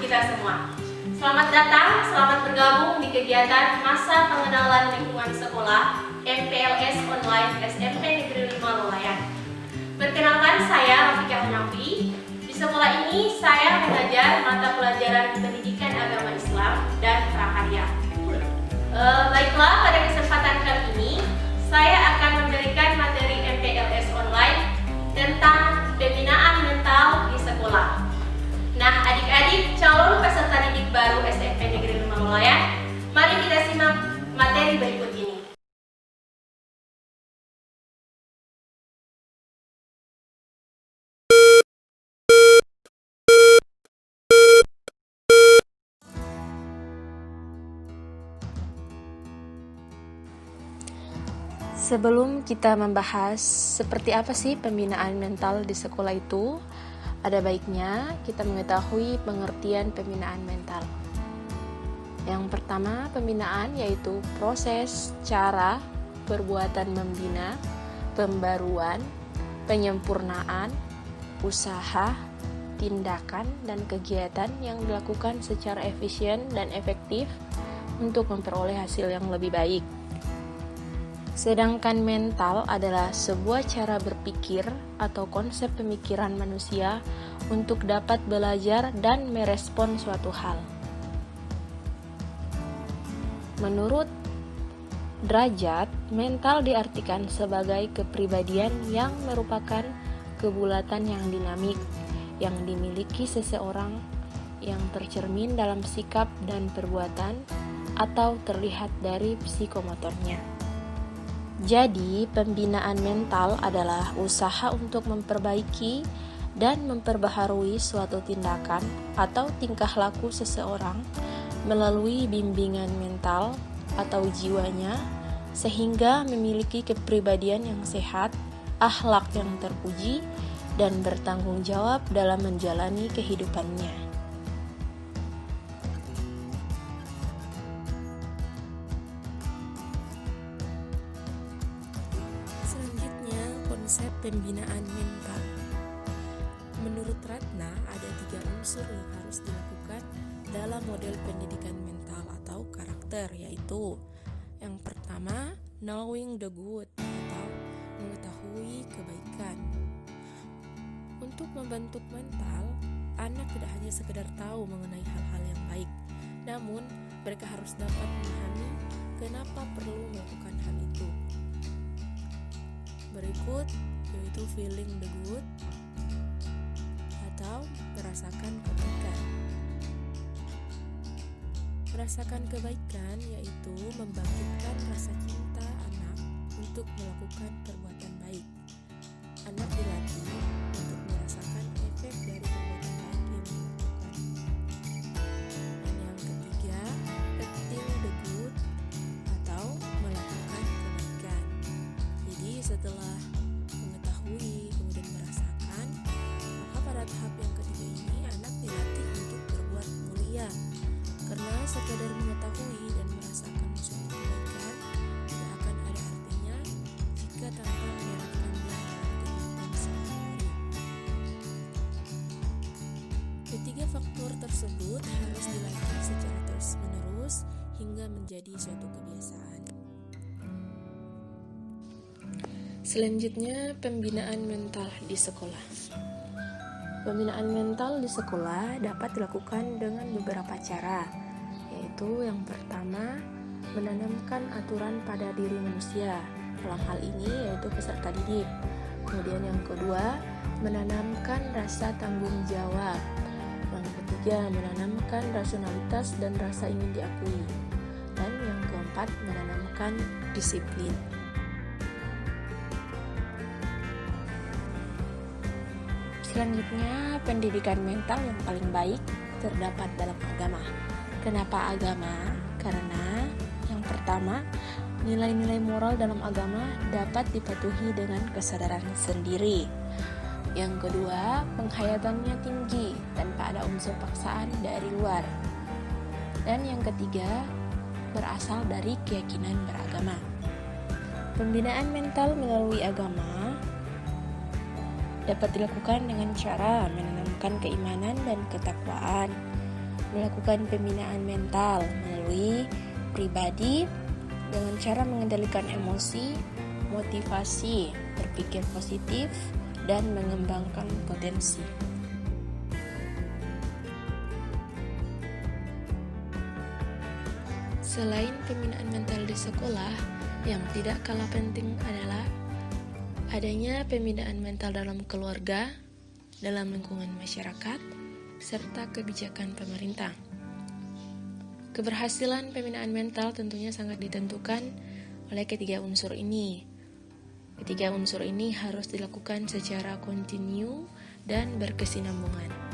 kita semua. Selamat datang, selamat bergabung di kegiatan Masa Pengenalan Lingkungan Sekolah MPLS Online SMP Negeri 5 Lolayan. Perkenalkan, saya Rafika Hanafi. Di sekolah ini saya mengajar mata pelajaran Pendidikan Agama Islam dan Prakarya. Baiklah, pada kesempatan kali ini saya akan memberikan materi MPLS Online tentang pembinaan mental di sekolah. Nah, adik-adik calon peserta didik baru SMP Negeri 5 Lolayan, mari kita simak materi berikut ini. Sebelum kita membahas seperti apa sih pembinaan mental di sekolah itu, ada baiknya kita mengetahui pengertian pembinaan mental. Yang pertama, pembinaan yaitu proses, cara, perbuatan membina, pembaruan, penyempurnaan, usaha, tindakan, dan kegiatan yang dilakukan secara efisien dan efektif untuk memperoleh hasil yang lebih baik. Sedangkan mental adalah sebuah cara berpikir atau konsep pemikiran manusia untuk dapat belajar dan merespon suatu hal. Menurut Derajat, mental diartikan sebagai kepribadian yang merupakan kebulatan yang dinamik yang dimiliki seseorang yang tercermin dalam sikap dan perbuatan atau terlihat dari psikomotornya. Jadi, pembinaan mental adalah usaha untuk memperbaiki dan memperbaharui suatu tindakan atau tingkah laku seseorang melalui bimbingan mental atau jiwanya sehingga memiliki kepribadian yang sehat, akhlak yang terpuji, dan bertanggung jawab dalam menjalani kehidupannya. Selanjutnya, konsep pembinaan mental. Menurut Ratna, ada 3 unsur yang harus dilakukan dalam model pendidikan mental atau karakter, yaitu yang pertama, knowing the good atau mengetahui kebaikan. Untuk membentuk mental, anak tidak hanya sekedar tahu mengenai hal-hal yang baik, namun mereka harus dapat memahami kenapa perlu melakukan hal itu. Berikut yaitu feeling the good atau merasakan kebaikan. Merasakan kebaikan yaitu membangkitkan rasa cinta anak untuk melakukan perbuatan baik. Anak dilatih untuk merasakan efek dari perbuatan baik yang dilakukan. Dan yang ketiga, acting the good atau melakukan kebaikan. Jadi setelah mengetahui kemudian merasakan, maka pada tahap yang ketiga ini anak dilatih untuk berbuat mulia. Karena sekadar mengetahui dan merasakan suatu kebaikan tidak akan ada artinya jika tanpa menerapkannya dalam kehidupan sehari-hari. Ketiga faktor tersebut harus dilatih secara terus-menerus hingga menjadi suatu kebiasaan. Selanjutnya, pembinaan mental di sekolah. Pembinaan mental di sekolah dapat dilakukan dengan beberapa cara, yaitu yang pertama, menanamkan aturan pada diri manusia, dalam hal ini yaitu peserta didik. Kemudian yang kedua, menanamkan rasa tanggung jawab. Yang ketiga, menanamkan rasionalitas dan rasa ingin diakui. Dan yang keempat, menanamkan disiplin. Selanjutnya, pendidikan mental yang paling baik terdapat dalam agama. Kenapa agama? Karena yang pertama, nilai-nilai moral dalam agama dapat dipatuhi dengan kesadaran sendiri. Yang kedua, penghayatannya tinggi tanpa ada unsur paksaan dari luar. Dan yang ketiga, berasal dari keyakinan beragama. Pembinaan mental melalui agama dapat dilakukan dengan cara menanamkan keimanan dan ketakwaan, melakukan pembinaan mental melalui pribadi dengan cara mengendalikan emosi, motivasi, berpikir positif, dan mengembangkan potensi. Selain pembinaan mental di sekolah, yang tidak kalah penting adalah adanya pembinaan mental dalam keluarga, dalam lingkungan masyarakat, serta kebijakan pemerintah. Keberhasilan pembinaan mental tentunya sangat ditentukan oleh ketiga unsur ini. Ketiga unsur ini harus dilakukan secara kontinu dan berkesinambungan.